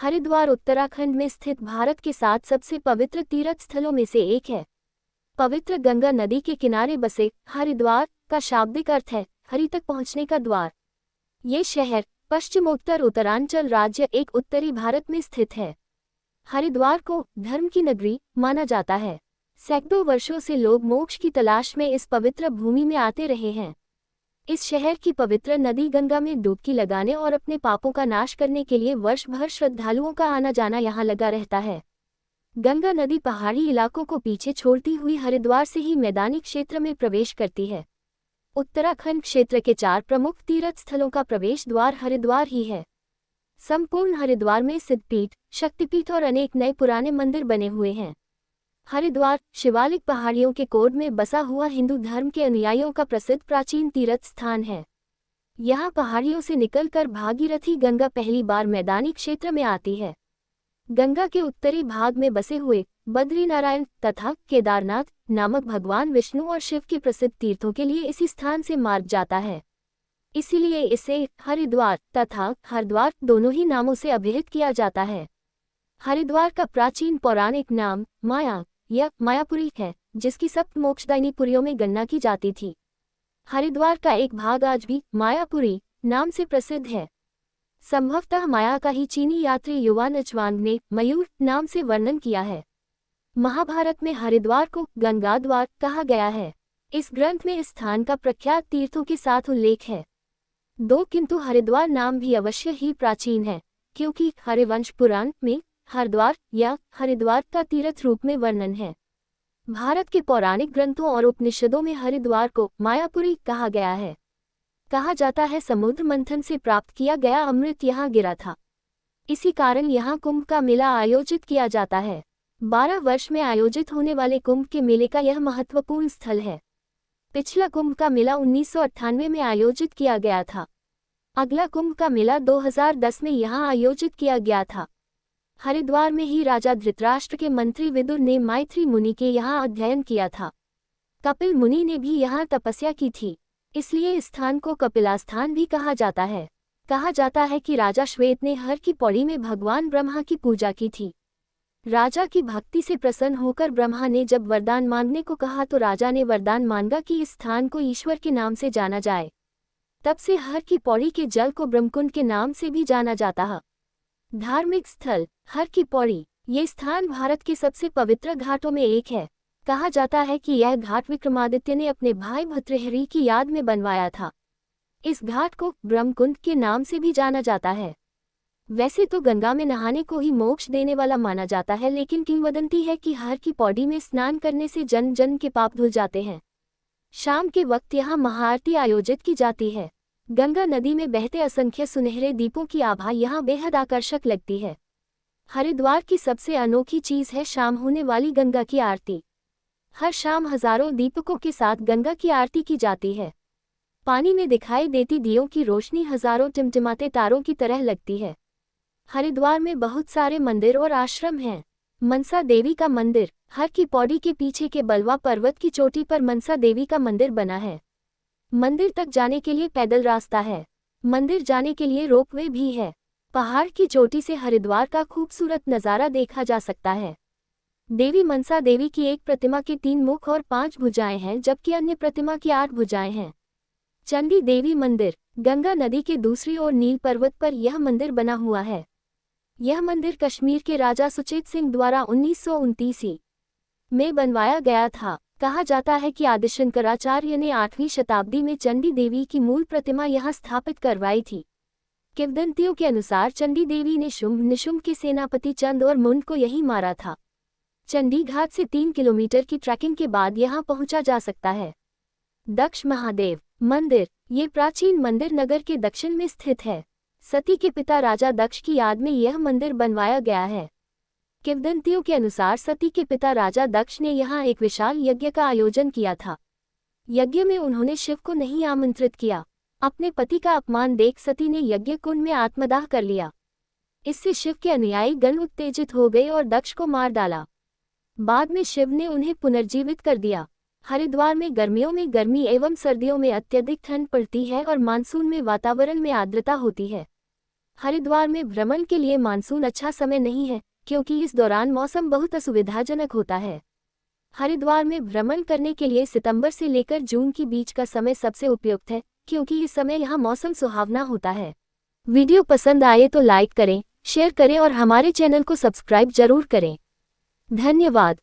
हरिद्वार उत्तराखंड में स्थित भारत के 7 सबसे पवित्र तीर्थ स्थलों में से एक है। पवित्र गंगा नदी के किनारे बसे हरिद्वार का शाब्दिक अर्थ है हरि तक पहुंचने का द्वार। ये शहर पश्चिमोत्तर उत्तरांचल राज्य एक उत्तरी भारत में स्थित है। हरिद्वार को धर्म की नगरी माना जाता है। सैकड़ों वर्षों से लोग मोक्ष की तलाश में इस पवित्र भूमि में आते रहे हैं। इस शहर की पवित्र नदी गंगा में डुबकी लगाने और अपने पापों का नाश करने के लिए वर्ष भर श्रद्धालुओं का आना जाना यहाँ लगा रहता है। गंगा नदी पहाड़ी इलाकों को पीछे छोड़ती हुई हरिद्वार से ही मैदानी क्षेत्र में प्रवेश करती है। उत्तराखंड क्षेत्र के 4 प्रमुख तीर्थ स्थलों का प्रवेश द्वार हरिद्वार ही है। संपूर्ण हरिद्वार में सिद्धपीठ, शक्तिपीठ और अनेक नए पुराने मंदिर बने हुए हैं। हरिद्वार शिवालिक पहाड़ियों के कोड में बसा हुआ हिंदू धर्म के अनुयायियों का प्रसिद्ध प्राचीन तीर्थ स्थान है। यहाँ पहाड़ियों से निकलकर भागीरथी गंगा पहली बार मैदानी क्षेत्र में आती है। गंगा के उत्तरी भाग में बसे हुए बद्रीनारायण तथा केदारनाथ नामक भगवान विष्णु और शिव के प्रसिद्ध तीर्थों के लिए इसी स्थान से मार्ग जाता है। इसीलिए इसे हरिद्वार तथा हरद्वार दोनों ही नामों से अभिहित किया जाता है। हरिद्वार का प्राचीन पौराणिक नाम माया या मायापुरी है, जिसकी सप्त मोक्षदायिनी पुरियों में गणना की जाती थी। हरिद्वार का एक भाग आज भी मायापुरी नाम से प्रसिद्ध है। संभवतः माया का ही चीनी यात्री युवान अचवांग ने मयूर नाम से वर्णन किया है। महाभारत में हरिद्वार को गंगा द्वार कहा गया है। इस ग्रंथ में इस स्थान का प्रख्यात तीर्थों के साथ उल्लेख है। किंतु हरिद्वार नाम भी अवश्य ही प्राचीन है, क्योंकि हरिवंश पुराण में हरद्वार या हरिद्वार का तीर्थ रूप में वर्णन है। भारत के पौराणिक ग्रंथों और उपनिषदों में हरिद्वार को मायापुरी कहा गया है। कहा जाता है समुद्र मंथन से प्राप्त किया गया अमृत यहाँ गिरा था। इसी कारण यहाँ कुंभ का मेला आयोजित किया जाता है। 12 वर्ष में आयोजित होने वाले कुंभ के मेले का यह महत्वपूर्ण स्थल है। पिछला कुंभ का मेला 1998 में आयोजित किया गया था। अगला कुंभ का मेला 2010 में यहाँ आयोजित किया गया था। हरिद्वार में ही राजा धृतराष्ट्र के मंत्री विदुर ने मैत्री मुनि के यहाँ अध्ययन किया था। कपिल मुनि ने भी यहाँ तपस्या की थी, इसलिए इस स्थान को कपिलास्थान भी कहा जाता है। कहा जाता है कि राजा श्वेत ने हर की पौड़ी में भगवान ब्रह्मा की पूजा की थी। राजा की भक्ति से प्रसन्न होकर ब्रह्मा ने जब वरदान मांगने को कहा तो राजा ने वरदान मांगा कि इस स्थान को ईश्वर के नाम से जाना जाए। तब से हर की पौड़ी के जल को ब्रह्मकुंड के नाम से भी जाना जाता है। धार्मिक स्थल हर की पौड़ी ये स्थान भारत के सबसे पवित्र घाटों में एक है। कहा जाता है कि यह घाट विक्रमादित्य ने अपने भाई भर्तृहरि की याद में बनवाया था। इस घाट को ब्रह्मकुंड के नाम से भी जाना जाता है। वैसे तो गंगा में नहाने को ही मोक्ष देने वाला माना जाता है, लेकिन किंवदंती है कि हर की पौड़ी में स्नान करने से जन्म जन्म के पाप धुल जाते हैं। शाम के वक्त यहाँ महाआरती आयोजित की जाती है। गंगा नदी में बहते असंख्य सुनहरे दीपों की आभा यहाँ बेहद आकर्षक लगती है। हरिद्वार की सबसे अनोखी चीज है शाम होने वाली गंगा की आरती। हर शाम हजारों दीपकों के साथ गंगा की आरती की जाती है। पानी में दिखाई देती दियों की रोशनी हजारों टिमटिमाते तारों की तरह लगती है। हरिद्वार में बहुत सारे मंदिर और आश्रम हैं। मनसा देवी का मंदिर हर की पौड़ी के पीछे के बलवा पर्वत की चोटी पर मनसा देवी का मंदिर बना है। मंदिर तक जाने के लिए पैदल रास्ता है। मंदिर जाने के लिए रोपवे भी है। पहाड़ की चोटी से हरिद्वार का खूबसूरत नज़ारा देखा जा सकता है। देवी मनसा देवी की एक प्रतिमा के 3 मुख और 5 भुजाएं हैं, जबकि अन्य प्रतिमा की 8 भुजाएं हैं। चंडी देवी मंदिर गंगा नदी के दूसरी ओर नील पर्वत पर यह मंदिर बना हुआ है। यह मंदिर कश्मीर के राजा सुचेत सिंह द्वारा 1929 में बनवाया गया था। कहा जाता है कि आदिशंकराचार्य ने 8वीं शताब्दी में चंडी देवी की मूल प्रतिमा यहाँ स्थापित करवाई थी। किंवदंतियों के अनुसार चंडी देवी ने शुंभ निशुंभ के सेनापति चंद और मुंड को यहीं मारा था। चंडी घाट से 3 किलोमीटर की ट्रैकिंग के बाद यहाँ पहुंचा जा सकता है। दक्ष महादेव मंदिर ये प्राचीन मंदिर नगर के दक्षिण में स्थित है। सती के पिता राजा दक्ष की याद में यह मंदिर बनवाया गया है। किंवदंतियों के अनुसार सती के पिता राजा दक्ष ने यहाँ एक विशाल यज्ञ का आयोजन किया था। यज्ञ में उन्होंने शिव को नहीं आमंत्रित किया। अपने पति का अपमान देख सती ने यज्ञ कुंड में आत्मदाह कर लिया। इससे शिव के अनुयायी गण उत्तेजित हो गए और दक्ष को मार डाला। बाद में शिव ने उन्हें पुनर्जीवित कर दिया। हरिद्वार में गर्मियों में गर्मी एवं सर्दियों में अत्यधिक ठंड पड़ती है और मानसून में वातावरण में आर्द्रता होती है। हरिद्वार में भ्रमण के लिए मानसून अच्छा समय नहीं है, क्योंकि इस दौरान मौसम बहुत असुविधाजनक होता है। हरिद्वार में भ्रमण करने के लिए सितंबर से लेकर जून के बीच का समय सबसे उपयुक्त है, क्योंकि इस समय यहाँ मौसम सुहावना होता है। वीडियो पसंद आए तो लाइक करें, शेयर करें और हमारे चैनल को सब्सक्राइब जरूर करें। धन्यवाद।